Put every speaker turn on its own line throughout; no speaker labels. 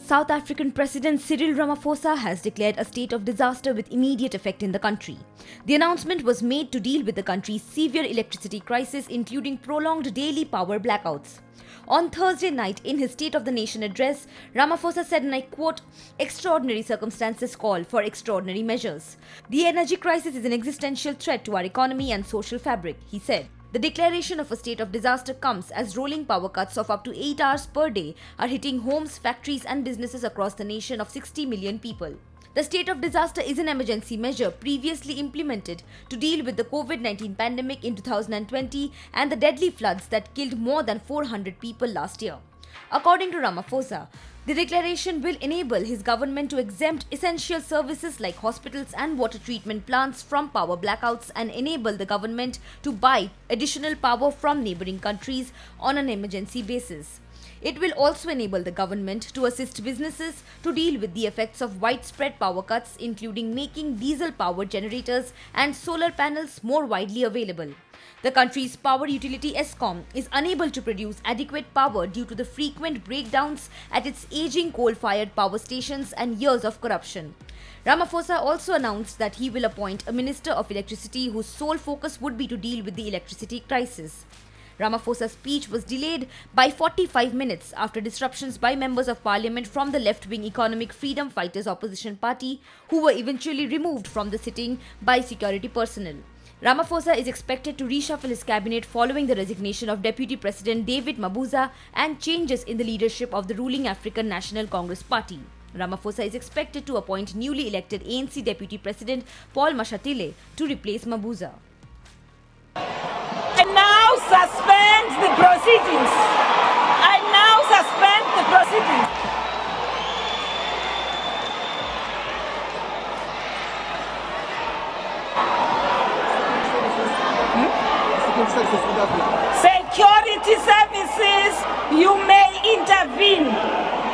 South African President Cyril Ramaphosa has declared a state of disaster with immediate effect in the country. The announcement was made to deal with the country's severe electricity crisis, including prolonged daily power blackouts. On Thursday night, in his State of the Nation address, Ramaphosa said, and I quote, "Extraordinary circumstances call for extraordinary measures. The energy crisis is an existential threat to our economy and social fabric," he said. The declaration of a state of disaster comes as rolling power cuts of up to 8 hours per day are hitting homes, factories and businesses across the nation of 60 million people. The state of disaster is an emergency measure previously implemented to deal with the COVID-19 pandemic in 2020 and the deadly floods that killed more than 400 people last year. According to Ramaphosa, the declaration will enable his government to exempt essential services like hospitals and water treatment plants from power blackouts and enable the government to buy additional power from neighboring countries on an emergency basis. It will also enable the government to assist businesses to deal with the effects of widespread power cuts, including making diesel-powered generators and solar panels more widely available. The country's power utility Eskom is unable to produce adequate power due to the frequent breakdowns at its aging coal-fired power stations and years of corruption. Ramaphosa also announced that he will appoint a Minister of Electricity whose sole focus would be to deal with the electricity crisis. Ramaphosa's speech was delayed by 45 minutes after disruptions by members of parliament from the left-wing Economic Freedom Fighters opposition party, who were eventually removed from the sitting by security personnel. Ramaphosa is expected to reshuffle his cabinet following the resignation of Deputy President David Mabuza and changes in the leadership of the ruling African National Congress Party. Ramaphosa is expected to appoint newly elected ANC Deputy President Paul Mashatile to replace Mabuza.
I now suspend the proceedings. I now suspend the proceedings. Security services, you may intervene.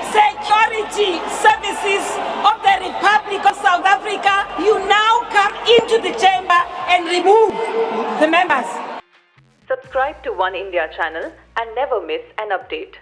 Security services of the Republic of South Africa, you now come into the chamber and remove the members.
Subscribe to Oneindia channel and never miss an update.